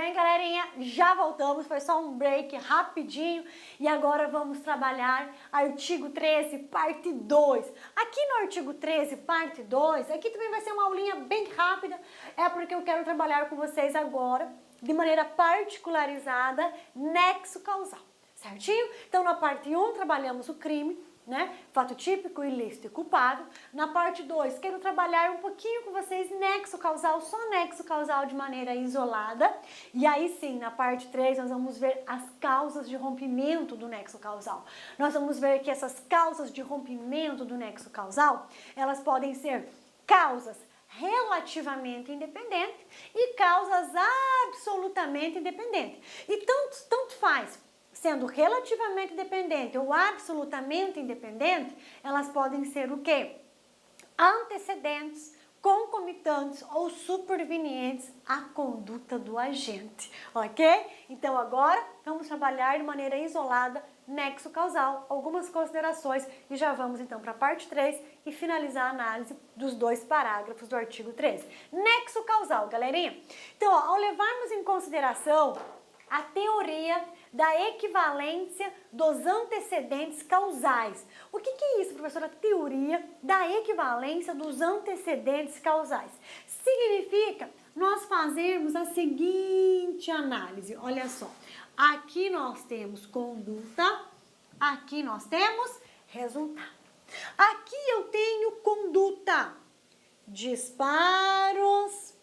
bem, galerinha? Já voltamos, foi só um break rapidinho e agora vamos trabalhar artigo 13, parte 2. Aqui no artigo 13, parte 2, aqui também vai ser uma aulinha bem rápida, é porque eu quero trabalhar com vocês agora, de maneira particularizada, nexo causal, certinho? Então, na parte 1, trabalhamos o crime, né? Fato típico, ilícito e culpável. Na parte 2, quero trabalhar um pouquinho com vocês nexo causal, só nexo causal de maneira isolada. E aí sim, na parte 3, nós vamos ver as causas de rompimento do nexo causal. Nós vamos ver que essas causas de rompimento do nexo causal, elas podem ser causas relativamente independentes e causas absolutamente independentes. E tanto faz. Sendo relativamente dependente ou absolutamente independente, elas podem ser o quê? Antecedentes, concomitantes ou supervenientes à conduta do agente, ok? Então agora vamos trabalhar de maneira isolada nexo causal, algumas considerações e já vamos então para a parte 3 e finalizar a análise dos 2 parágrafos do artigo 13. Nexo causal, galerinha. Então, ó, ao levarmos em consideração a teoria da equivalência dos antecedentes causais. O que é isso, professora? Teoria da equivalência dos antecedentes causais. Significa nós fazermos a seguinte análise. Olha só, aqui nós temos conduta, aqui nós temos resultado. Aqui eu tenho conduta, disparos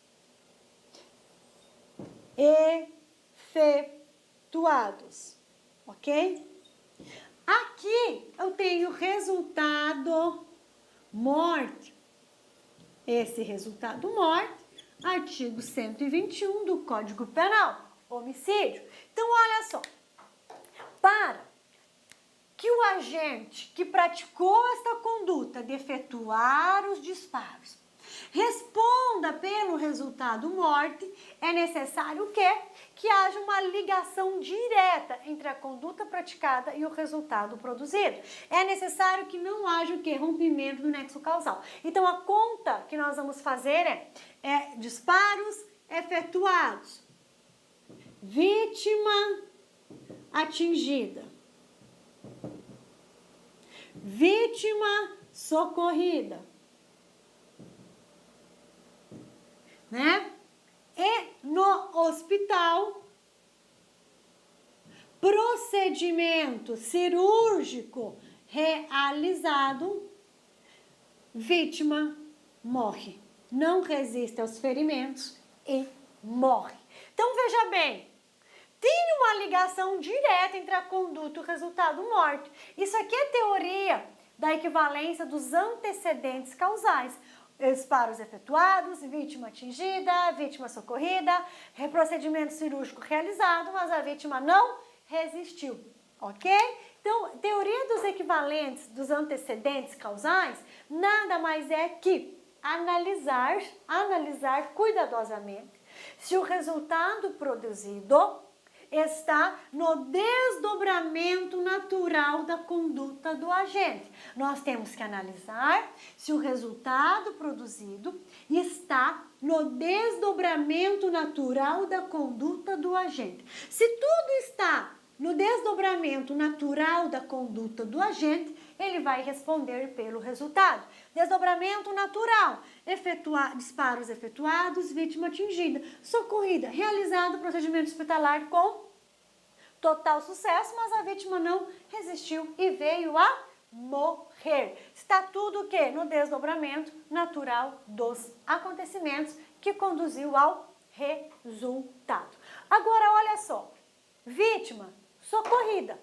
efetuados, ok? Aqui eu tenho resultado, morte. Esse resultado, morte, artigo 121 do Código Penal, homicídio. Então, olha só, para que o agente que praticou esta conduta de efetuar os disparos responda pelo resultado morte, é necessário o quê? Que haja uma ligação direta entre a conduta praticada e o resultado produzido. É necessário que não haja o quê? Rompimento do nexo causal. Então, a conta que nós vamos fazer é disparos efetuados, vítima atingida, vítima socorrida, né? E no hospital, procedimento cirúrgico realizado, vítima morre, não resiste aos ferimentos e morre. Então, veja bem, tem uma ligação direta entre a conduta e o resultado morte. Isso aqui é teoria da equivalência dos antecedentes causais. Disparos efetuados, vítima atingida, vítima socorrida, procedimento cirúrgico realizado, mas a vítima não resistiu, ok? Então, teoria dos equivalentes dos antecedentes causais nada mais é que analisar cuidadosamente se o resultado produzido está no desdobramento natural da conduta do agente. Nós temos que analisar se o resultado produzido está no desdobramento natural da conduta do agente. Se tudo está no desdobramento natural da conduta do agente, ele vai responder pelo resultado. Desdobramento natural, disparos efetuados, vítima atingida, socorrida, realizado procedimento hospitalar com total sucesso, mas a vítima não resistiu e veio a morrer. Está tudo o quê? No desdobramento natural dos acontecimentos que conduziu ao resultado. Agora, olha só, vítima socorrida,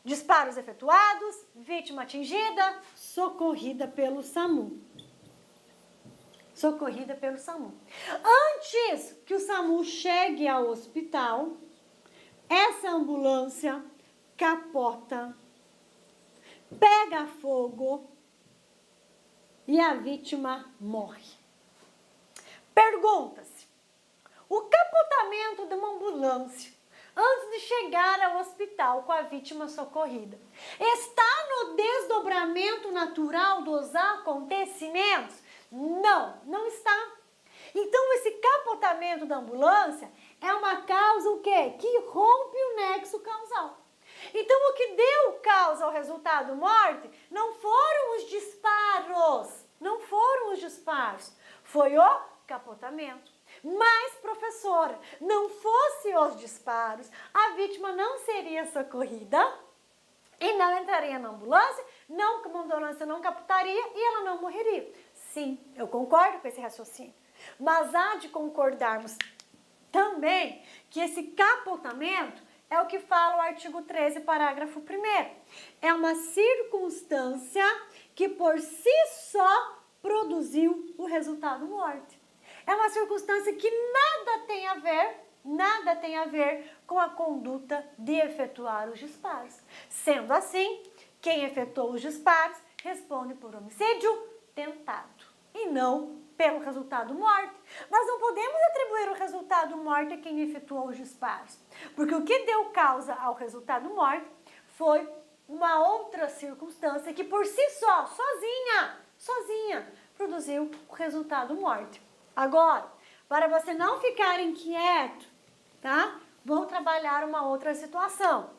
disparos efetuados, vítima atingida, socorrida pelo SAMU. Socorrida pelo SAMU. Antes que o SAMU chegue ao hospital, essa ambulância capota, pega fogo e a vítima morre. Pergunta-se, o capotamento de uma ambulância antes de chegar ao hospital com a vítima socorrida está no desdobramento natural dos acontecimentos? Não, não está. Então, esse capotamento da ambulância é uma causa o quê? Que rompe o nexo causal. Então, o que deu causa ao resultado morte não foram os disparos, não foram os disparos, foi o capotamento. Mas, professora, não fosse os disparos, a vítima não seria socorrida e não entraria na ambulância, a ambulância não capotaria e ela não morreria. Sim, eu concordo com esse raciocínio, mas há de concordarmos também que esse capotamento é o que fala o artigo 13, parágrafo 1º. É uma circunstância que por si só produziu o resultado morte. É uma circunstância que nada tem a ver com a conduta de efetuar os disparos. Sendo assim, quem efetuou os disparos responde por homicídio tentado e não pelo resultado morte. Nós não podemos atribuir o resultado morte a quem efetuou os disparos, porque o que deu causa ao resultado morte foi uma outra circunstância que por si só, sozinha, produziu o resultado morte. Agora, para você não ficar inquieto, tá? Vou trabalhar uma outra situação.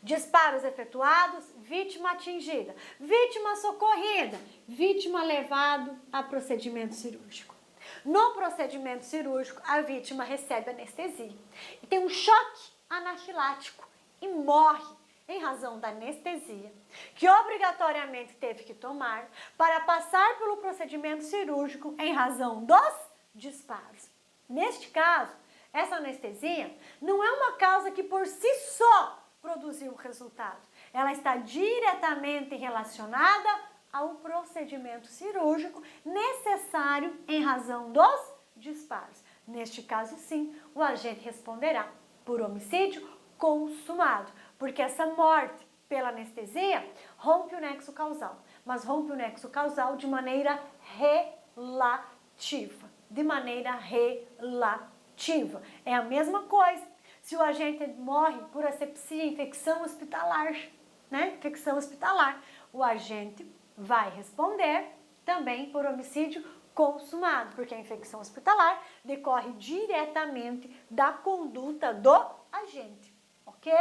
Disparos efetuados, vítima atingida, vítima socorrida, vítima levado a procedimento cirúrgico. No procedimento cirúrgico, a vítima recebe anestesia e tem um choque anafilático e morre em razão da anestesia, que obrigatoriamente teve que tomar para passar pelo procedimento cirúrgico em razão dos disparos. Neste caso, essa anestesia não é uma causa que por si só produziu o resultado. Ela está diretamente relacionada ao procedimento cirúrgico necessário em razão dos disparos. Neste caso, sim, o agente responderá por homicídio consumado, porque essa morte pela anestesia rompe o nexo causal, mas rompe o nexo causal de maneira relativa. É a mesma coisa. Se o agente morre por asepsia, infecção hospitalar, o agente vai responder também por homicídio consumado, porque a infecção hospitalar decorre diretamente da conduta do agente, ok?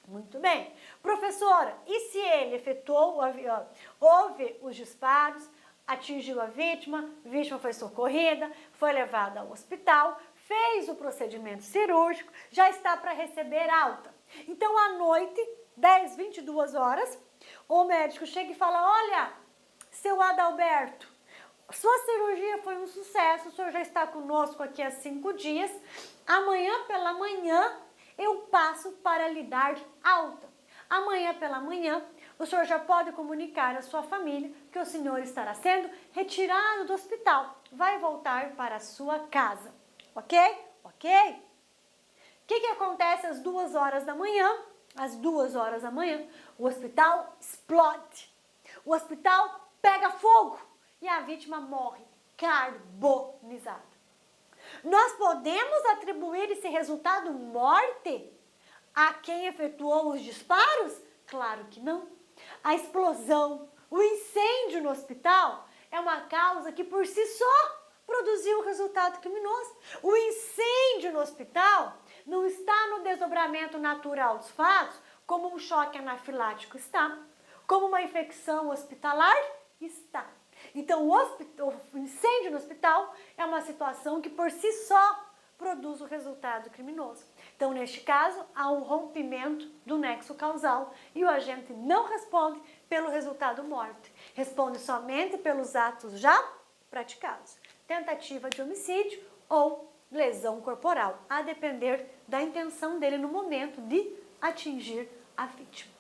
Muito bem. Professora, e se ele houve os disparos, atingiu a vítima foi socorrida, foi levada ao hospital, fez o procedimento cirúrgico, já está para receber alta. Então, à noite, 10, 22 horas, o médico chega e fala: olha, seu Adalberto, sua cirurgia foi um sucesso, o senhor já está conosco aqui há 5 dias, amanhã pela manhã eu passo para lhe dar alta. Amanhã pela manhã, o senhor já pode comunicar à sua família que o senhor estará sendo retirado do hospital, vai voltar para a sua casa. Ok? Ok? O que acontece às 2 horas da manhã? Às 2 horas da manhã, o hospital explode. O hospital pega fogo e a vítima morre carbonizada. Nós podemos atribuir esse resultado morte a quem efetuou os disparos? Claro que não. A explosão, o incêndio no hospital é uma causa que por si só produziu o resultado criminoso. O incêndio no hospital não está no desdobramento natural dos fatos, como um choque anafilático está, como uma infecção hospitalar está. Então, o incêndio no hospital é uma situação que por si só produz o resultado criminoso. Então, neste caso, há um rompimento do nexo causal e o agente não responde pelo resultado morte, responde somente pelos atos já praticados. Tentativa de homicídio ou lesão corporal, a depender da intenção dele no momento de atingir a vítima.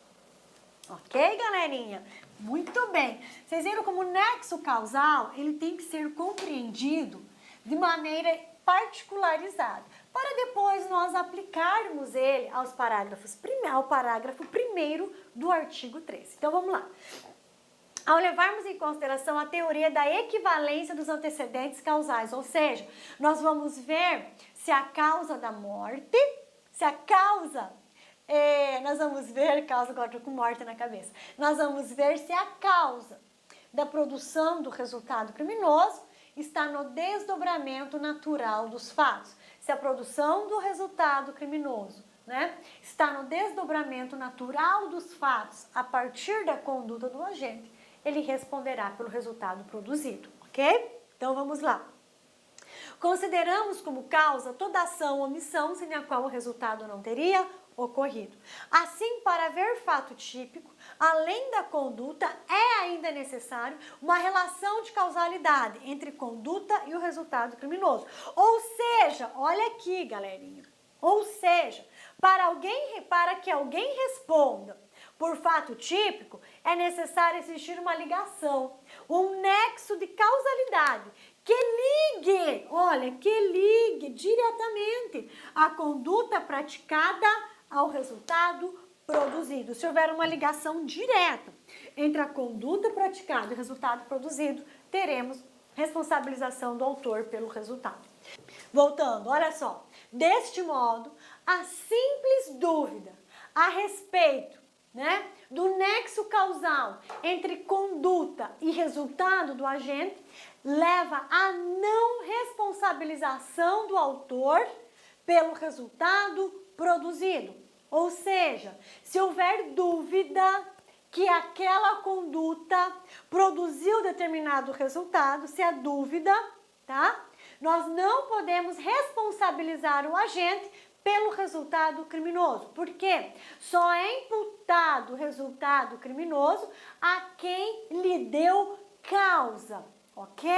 Ok, galerinha? Muito bem. Vocês viram como o nexo causal, ele tem que ser compreendido de maneira particularizada, para depois nós aplicarmos ele ao parágrafo 1º do artigo 13. Então, vamos lá. Ao levarmos em consideração a teoria da equivalência dos antecedentes causais, ou seja, nós vamos ver se a causa da morte, agora estou com morte na cabeça, nós vamos ver se a causa da produção do resultado criminoso está no desdobramento natural dos fatos. Se a produção do resultado criminoso, né, está no desdobramento natural dos fatos a partir da conduta do agente, ele responderá pelo resultado produzido, ok? Então vamos lá. Consideramos como causa toda ação ou omissão sem a qual o resultado não teria ocorrido. Assim, para haver fato típico, além da conduta, é ainda necessário uma relação de causalidade entre conduta e o resultado criminoso. Ou seja, olha aqui, galerinha. Ou seja, para que alguém responda por fato típico, é necessário existir uma ligação, um nexo de causalidade que ligue, olha, que ligue diretamente a conduta praticada ao resultado produzido. Se houver uma ligação direta entre a conduta praticada e o resultado produzido, teremos responsabilização do autor pelo resultado. Voltando, olha só. Deste modo, a simples dúvida a respeito, né, do nexo causal entre conduta e resultado do agente leva à não responsabilização do autor pelo resultado produzido. Ou seja, se houver dúvida que aquela conduta produziu determinado resultado, se há dúvida, tá? Nós não podemos responsabilizar o agente pelo resultado criminoso. Por quê? Só é imputado o resultado criminoso a quem lhe deu causa, ok?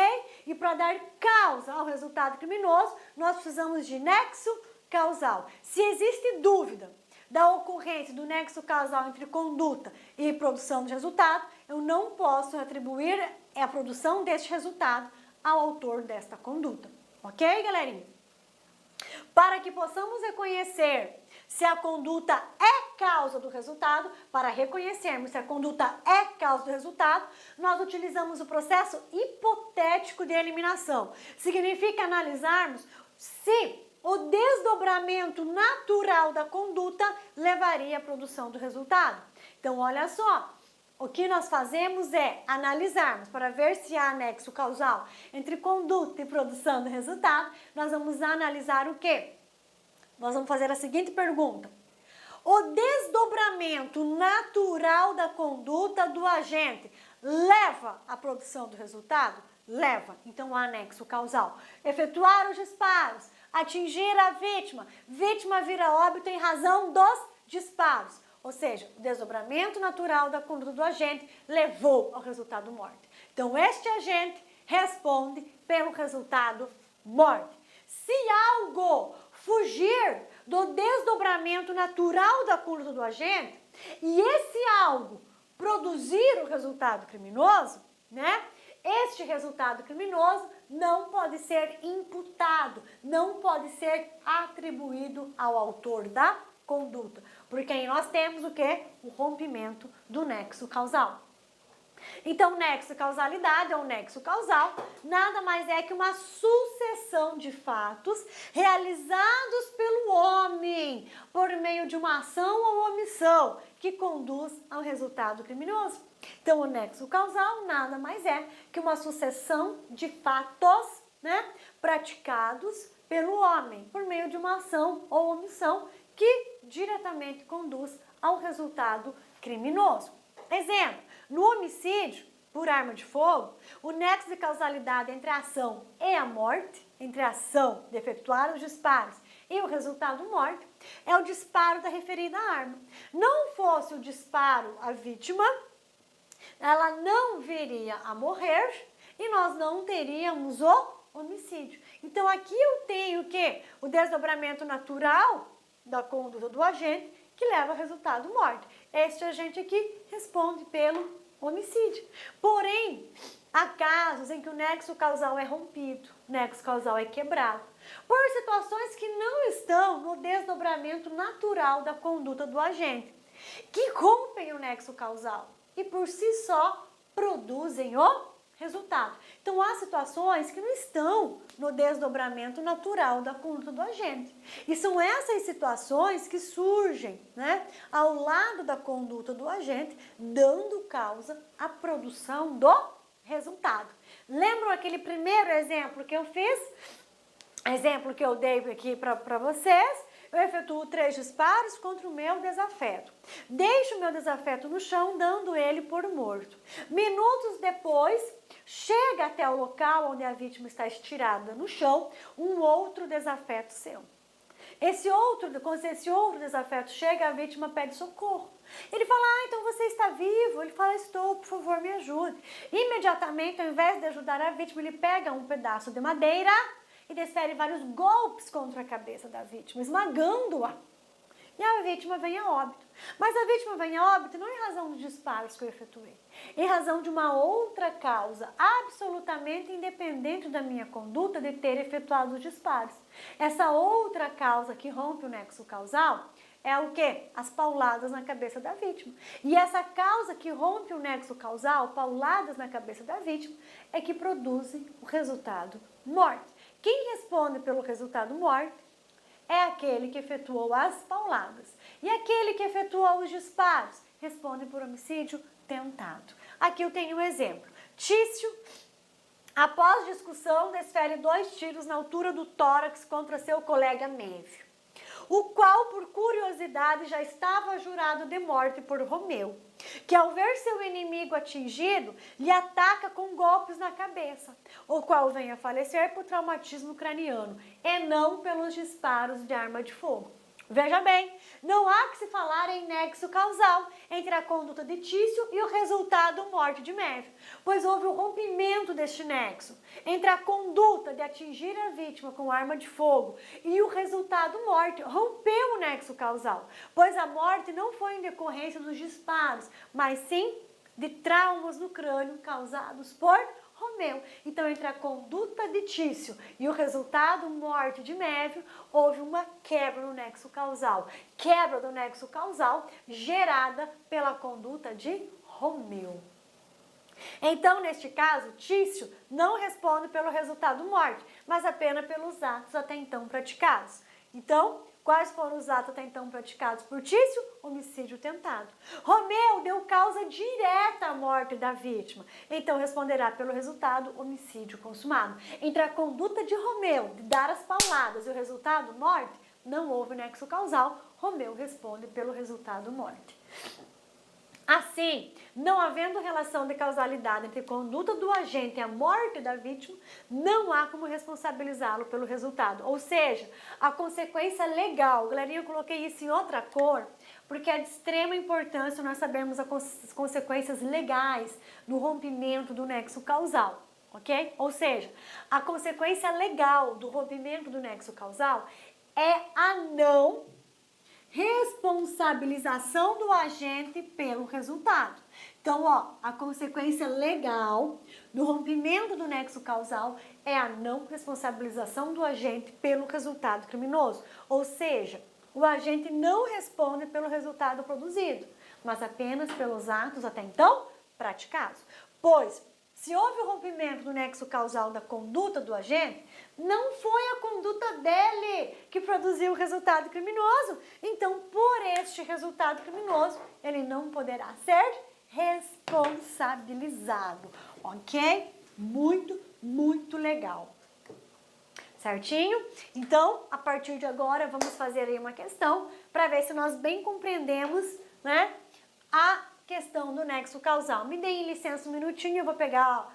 E para dar causa ao resultado criminoso, nós precisamos de nexo causal. Se existe dúvida da ocorrência do nexo causal entre conduta e produção de resultado, eu não posso atribuir a produção deste resultado ao autor desta conduta. Ok, galerinha? Para que possamos reconhecer se a conduta é causa do resultado, para reconhecermos se a conduta é causa do resultado, nós utilizamos o processo hipotético de eliminação. Significa analisarmos se o desdobramento natural da conduta levaria à produção do resultado. Então, olha só. O que nós fazemos é analisarmos para ver se há nexo causal entre conduta e produção do resultado. Nós vamos analisar o quê? Nós vamos fazer a seguinte pergunta. O desdobramento natural da conduta do agente leva à produção do resultado? Leva. Então, há nexo causal. Efetuar os disparos, atingir a vítima. Vítima vira óbito em razão dos disparos. Ou seja, o desdobramento natural da conduta do agente levou ao resultado morte. Então, este agente responde pelo resultado morte. Se algo fugir do desdobramento natural da conduta do agente e esse algo produzir o resultado criminoso, né? Este resultado criminoso não pode ser imputado, não pode ser atribuído ao autor da conduta, porque aí nós temos o que? O rompimento do nexo causal. Então, nexo e causalidade, ou nexo causal, nada mais é que uma sucessão de fatos realizados pelo homem por meio de uma ação ou omissão que conduz ao resultado criminoso. Então, o nexo causal nada mais é que uma sucessão de fatos, né, praticados pelo homem por meio de uma ação ou omissão que diretamente conduz ao resultado criminoso. Exemplo, no homicídio por arma de fogo, o nexo de causalidade entre a ação e a morte, entre a ação de efetuar os disparos e o resultado morte, é o disparo da referida arma. Não fosse o disparo à vítima, ela não viria a morrer e nós não teríamos o homicídio. Então aqui eu tenho o quê? O desdobramento natural da conduta do agente que leva ao resultado morte. Este agente aqui responde pelo homicídio. Porém, há casos em que o nexo causal é rompido, o nexo causal é quebrado, por situações que não estão no desdobramento natural da conduta do agente, que rompem o nexo causal e por si só produzem o resultado. Então, há situações que não estão no desdobramento natural da conduta do agente. E são essas situações que surgem, né, ao lado da conduta do agente, dando causa à produção do resultado. Lembram aquele primeiro exemplo que eu fiz? Exemplo que eu dei aqui para vocês? Eu efetuo 3 disparos contra o meu desafeto. Deixo o meu desafeto no chão, dando ele por morto. Minutos depois, chega até o local onde a vítima está estirada no chão, um outro desafeto seu. Quando esse outro desafeto chega, a vítima pede socorro. Ele fala, então você está vivo? Ele fala, estou, por favor, me ajude. Imediatamente, ao invés de ajudar a vítima, ele pega um pedaço de madeira e desfere vários golpes contra a cabeça da vítima, esmagando-a. E a vítima vem a óbito. Mas a vítima vem a óbito não em razão dos disparos que eu efetuei, em razão de uma outra causa, absolutamente independente da minha conduta de ter efetuado os disparos. Essa outra causa que rompe o nexo causal é o quê? As pauladas na cabeça da vítima. E essa causa que rompe o nexo causal, pauladas na cabeça da vítima, é que produz o resultado morte. Quem responde pelo resultado morte é aquele que efetuou as pauladas. E aquele que efetuou os disparos responde por homicídio tentado. Aqui eu tenho um exemplo. Tício, após discussão, desfere 2 tiros na altura do tórax contra seu colega Mévio, o qual, por curiosidade, já estava jurado de morte por Romeu, que ao ver seu inimigo atingido, lhe ataca com golpes na cabeça, o qual vem a falecer por traumatismo craniano, e não pelos disparos de arma de fogo. Veja bem, não há que se falar em nexo causal entre a conduta de Tício e o resultado morte de Mévio, pois houve o rompimento deste nexo entre a conduta de atingir a vítima com arma de fogo e o resultado morte. Rompeu o nexo causal, pois a morte não foi em decorrência dos disparos, mas sim de traumas no crânio causados por Romeu. Então, entre a conduta de Tício e o resultado morte de Mévio, houve uma quebra no nexo causal. Quebra do nexo causal gerada pela conduta de Romeu. Então, neste caso, Tício não responde pelo resultado morte, mas apenas pelos atos até então praticados. Então, quais foram os atos até então praticados por Tício? Homicídio tentado. Romeu deu causa direta à morte da vítima, então responderá pelo resultado homicídio consumado. Entre a conduta de Romeu de dar as pauladas e o resultado morte, não houve nexo causal, Romeu responde pelo resultado morte. Assim, não havendo relação de causalidade entre a conduta do agente e a morte da vítima, não há como responsabilizá-lo pelo resultado. Ou seja, a consequência legal, galerinha, eu coloquei isso em outra cor, porque é de extrema importância nós sabermos as consequências legais do rompimento do nexo causal, ok? Ou seja, a consequência legal do rompimento do nexo causal é a não responsabilização do agente pelo resultado. Então, a consequência legal do rompimento do nexo causal é a não responsabilização do agente pelo resultado criminoso. Ou seja, o agente não responde pelo resultado produzido, mas apenas pelos atos até então praticados. Pois, se houve o rompimento do nexo causal da conduta do agente, não foi a conduta dele que produziu o resultado criminoso. Então, por este resultado criminoso, ele não poderá ser responsabilizado. Ok? Muito, muito legal. Certinho? Então, a partir de agora, vamos fazer aí uma questão para ver se nós bem compreendemos, né, a questão do nexo causal. Me deem licença um minutinho, eu vou pegar o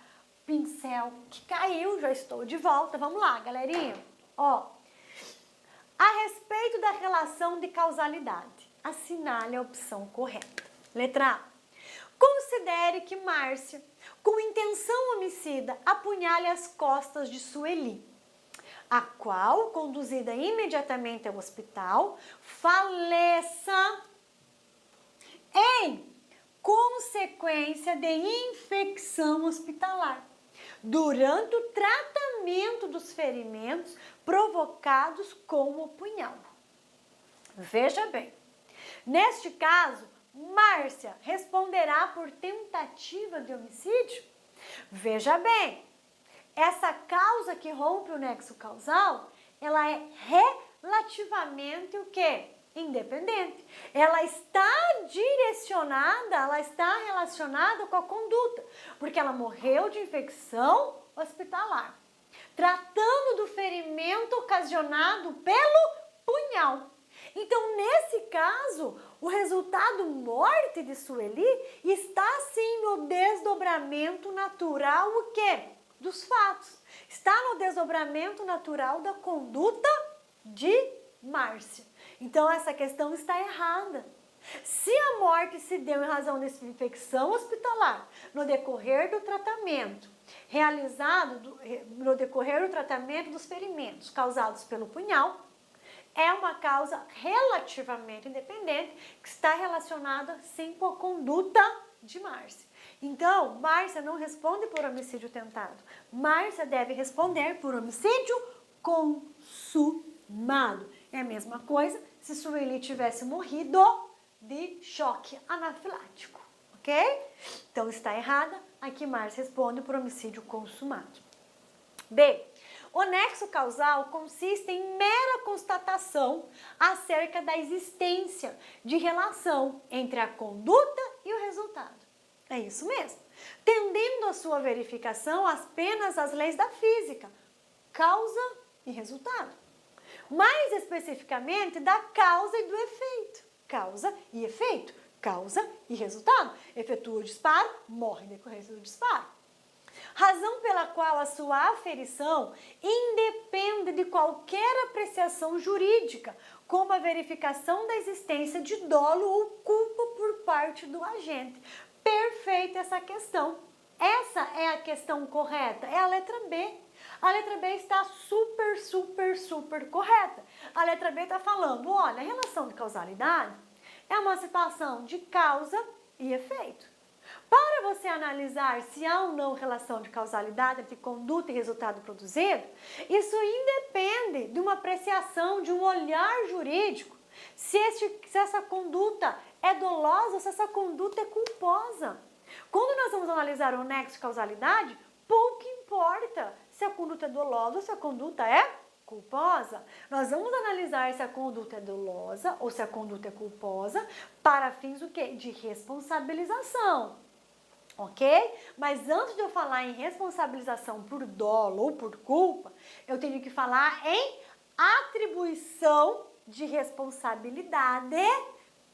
pincel que caiu, já estou de volta. Vamos lá, galerinha. A respeito da relação de causalidade, assinale a opção correta. Letra A. Considere que Márcia, com intenção homicida, apunhale as costas de Sueli, a qual, conduzida imediatamente ao hospital, faleça em consequência de infecção hospitalar, durante o tratamento dos ferimentos provocados com o punhal. Veja bem, neste caso, Márcia responderá por tentativa de homicídio? Veja bem, essa causa que rompe o nexo causal, ela é relativamente o quê? Independente. Ela está direcionada, ela está relacionada com a conduta, porque ela morreu de infecção hospitalar, tratando do ferimento ocasionado pelo punhal. Então, nesse caso, o resultado morte de Sueli está sim no desdobramento natural, o quê? Dos fatos. Está no desdobramento natural da conduta de Márcia. Então, essa questão está errada. Se a morte se deu em razão dessa infecção hospitalar no decorrer do tratamento no decorrer do tratamento dos ferimentos causados pelo punhal, é uma causa relativamente independente que está relacionada sim com a conduta de Márcia. Então, Márcia não responde por homicídio tentado. Márcia deve responder por homicídio consumado. É a mesma coisa se Sueli tivesse morrido de choque anafilático, ok? Então, está errada. Aqui Márcia responde por homicídio consumado. B. O nexo causal consiste em mera constatação acerca da existência de relação entre a conduta e o resultado. É isso mesmo. Tendendo a sua verificação apenas às leis da física, causa e resultado. Mais especificamente, da causa e do efeito. Causa e efeito. Causa e resultado. Efetua o disparo, morre em decorrência do disparo. Razão pela qual a sua aferição independe de qualquer apreciação jurídica, como a verificação da existência de dolo ou culpa por parte do agente. Perfeita essa questão. Essa é a questão correta, é a letra B. A letra B está super correta. A letra B está falando, olha, a relação de causalidade é uma situação de causa e efeito. Para você analisar se há ou não relação de causalidade entre conduta e resultado produzido, isso independe de uma apreciação, de um olhar jurídico, se essa conduta é dolosa ou se essa conduta é culposa. Quando nós vamos analisar o nexo de causalidade, pouco importa se a conduta é dolosa ou se a conduta é culposa. Nós vamos analisar se a conduta é dolosa ou se a conduta é culposa para fins do quê? De responsabilização. Ok? Mas antes de eu falar em responsabilização por dolo ou por culpa, eu tenho que falar em atribuição de responsabilidade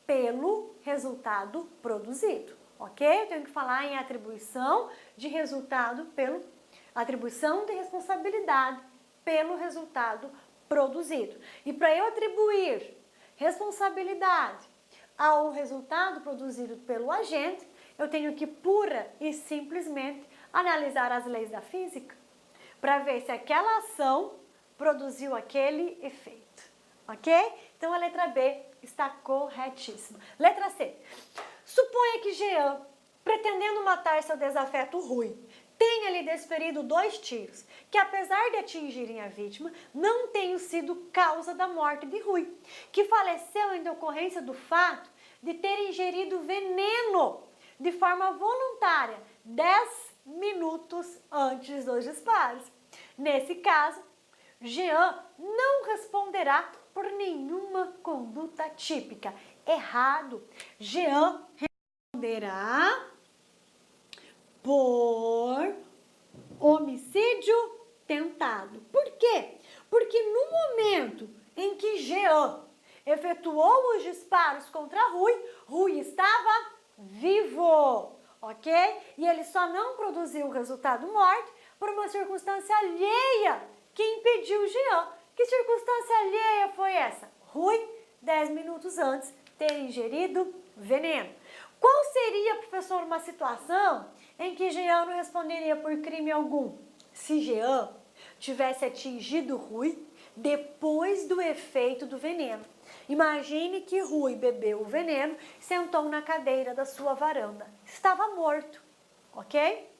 pelo resultado produzido. Ok? Eu tenho que falar em atribuição de resultado atribuição de responsabilidade pelo resultado produzido. E para eu atribuir responsabilidade ao resultado produzido pelo agente, eu tenho que pura e simplesmente analisar as leis da física para ver se aquela ação produziu aquele efeito, ok? Então a letra B está corretíssima. Letra C. Suponha que Jean, pretendendo matar seu desafeto Rui, tenha lhe desferido 2 tiros, que apesar de atingirem a vítima, não tenham sido causa da morte de Rui, que faleceu em decorrência do fato de ter ingerido veneno de forma voluntária 10 minutos antes dos disparos. Nesse caso, Jean não responderá por nenhuma conduta típica. Errado. Jean responderá por homicídio tentado. Por quê? Porque no momento em que Jean efetuou os disparos contra Rui, Rui estava vivo, ok? E ele só não produziu o resultado morte por uma circunstância alheia que impediu Jean. Que circunstância alheia foi essa? Rui, 10 minutos antes, ter ingerido veneno. Qual seria, professor, uma situação em que Jean não responderia por crime algum? Se Jean tivesse atingido Rui depois do efeito do veneno. Imagine que Rui bebeu o veneno, sentou na cadeira da sua varanda. Estava morto, ok?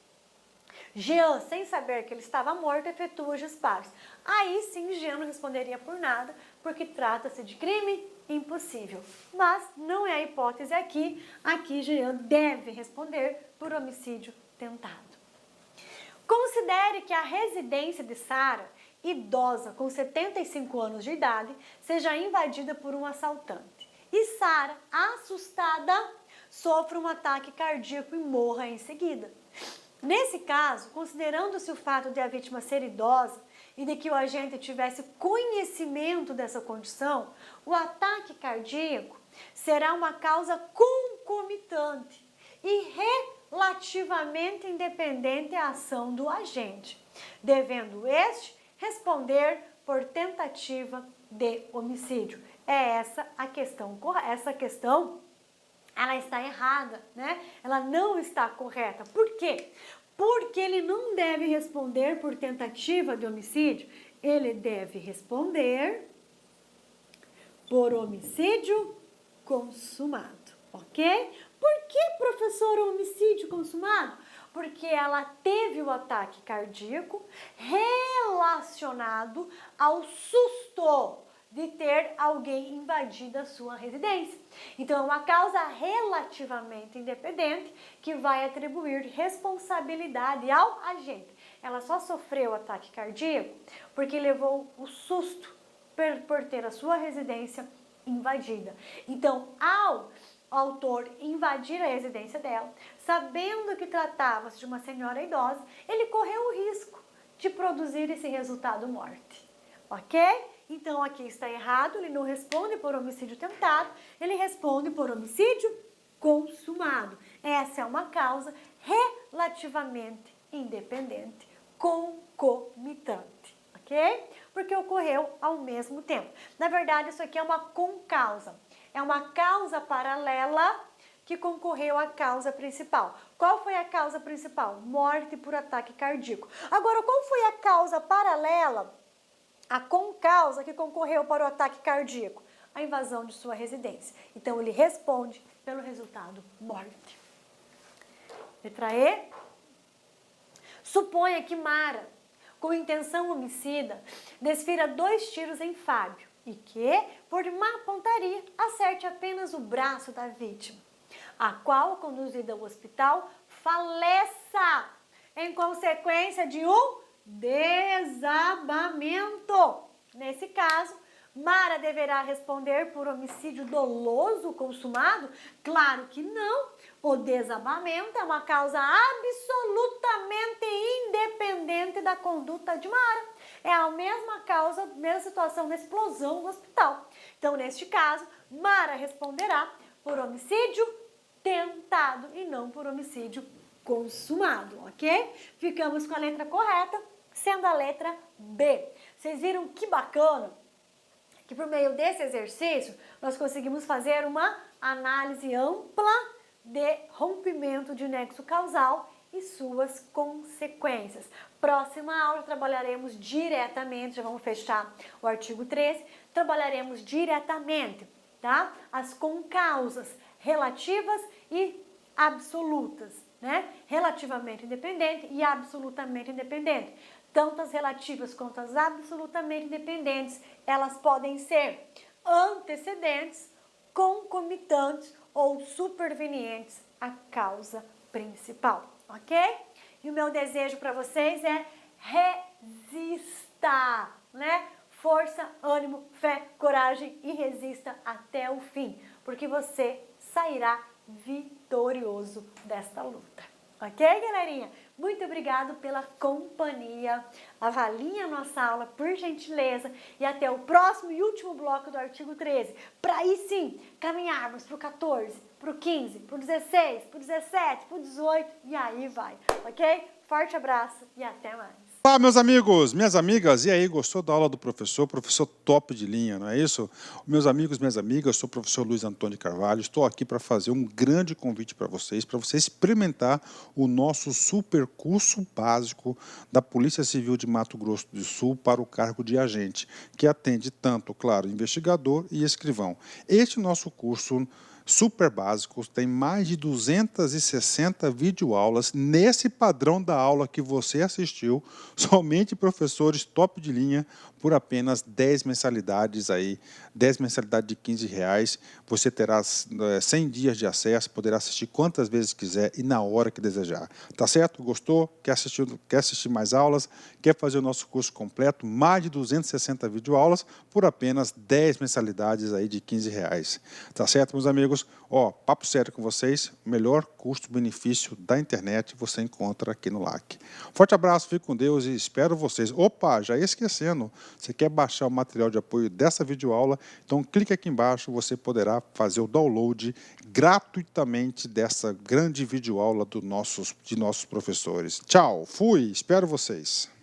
Jean, sem saber que ele estava morto, efetua os disparos. Aí sim, Jean não responderia por nada, porque trata-se de crime impossível. Mas não é a hipótese aqui. Aqui, Jean deve responder por homicídio tentado. Considere que a residência de Sara, idosa com 75 anos de idade, seja invadida por um assaltante. E Sara, assustada, sofre um ataque cardíaco e morra em seguida. Nesse caso, considerando-se o fato de a vítima ser idosa e de que o agente tivesse conhecimento dessa condição, o ataque cardíaco será uma causa concomitante e relativamente independente à ação do agente, devendo este responder por tentativa de homicídio. É essa a questão. Essa questão, ela está errada, né? Ela não está correta. Por quê? Porque ele não deve responder por tentativa de homicídio, ele deve responder por homicídio consumado, ok? Por que, professor, homicídio consumado? Porque ela teve o ataque cardíaco relacionado ao susto de ter alguém invadido a sua residência. Então, é uma causa relativamente independente que vai atribuir responsabilidade ao agente. Ela só sofreu o ataque cardíaco porque levou o susto por ter a sua residência invadida. Então, ao autor invadir a residência dela, sabendo que tratava-se de uma senhora idosa, ele correu o risco de produzir esse resultado morte, ok? Então, aqui está errado, ele não responde por homicídio tentado, ele responde por homicídio consumado. Essa é uma causa relativamente independente, concomitante, ok? Porque ocorreu ao mesmo tempo. Na verdade, isso aqui é uma concausa. É uma causa paralela que concorreu à causa principal. Qual foi a causa principal? Morte por ataque cardíaco. Agora, qual foi a causa paralela, a concausa que concorreu para o ataque cardíaco? A invasão de sua residência. Então, ele responde pelo resultado morte. Letra E. Suponha que Mara, com intenção homicida, desfira 2 tiros em Fábio e que, por má pontaria, acerte apenas o braço da vítima, a qual, conduzida ao hospital, faleça em consequência de um desabamento. Nesse caso, Mara deverá responder por homicídio doloso consumado? Claro que não. O desabamento é uma causa absolutamente independente da conduta de Mara. É a mesma causa, mesma situação da explosão no hospital. Então, neste caso, Mara responderá por homicídio tentado e não por homicídio consumado, ok? Ficamos com a letra correta, sendo a letra B. Vocês viram que bacana? Que por meio desse exercício, nós conseguimos fazer uma análise ampla de rompimento de nexo causal e suas consequências. Próxima aula trabalharemos diretamente, já vamos fechar o artigo 13, trabalharemos diretamente, tá? As concausas relativas e absolutas, né? Relativamente independente e absolutamente independente. Tanto as relativas quanto as absolutamente independentes, elas podem ser antecedentes, concomitantes ou supervenientes à causa principal, ok? E o meu desejo para vocês é resista, né? Força, ânimo, fé, coragem e resista até o fim, porque você sairá vitorioso desta luta. Ok, galerinha? Muito obrigado pela companhia. Avaliem a nossa aula, por gentileza. E até o próximo e último bloco do artigo 13. Para aí sim, caminharmos para o 14, para o 15, para o 16, para o 17, para o 18 e aí vai. Ok? Forte abraço e até mais. Olá, meus amigos, minhas amigas, e aí, gostou da aula do professor? Professor top de linha, não é isso? Meus amigos, minhas amigas, eu sou o professor Luiz Antônio de Carvalho, estou aqui para fazer um grande convite para você experimentar o nosso super curso básico da Polícia Civil de Mato Grosso do Sul para o cargo de agente, que atende tanto, claro, investigador e escrivão. Este nosso curso super básicos, tem mais de 260 videoaulas nesse padrão da aula que você assistiu, somente professores top de linha, por apenas 10 mensalidades aí, 10 mensalidades de R$15, você terá 100 dias de acesso, poderá assistir quantas vezes quiser e na hora que desejar. Tá certo? Gostou? Quer assistir mais aulas? Quer fazer o nosso curso completo? Mais de 260 videoaulas por apenas 10 mensalidades aí de R$15. Tá certo, meus amigos? amigos, ó, papo sério com vocês, melhor custo-benefício da internet você encontra aqui no LAC. Forte abraço, fique com Deus e espero vocês. Opa, já ia esquecendo, você quer baixar o material de apoio dessa videoaula? Então clique aqui embaixo, você poderá fazer o download gratuitamente dessa grande videoaula de nossos professores. Tchau, fui, espero vocês.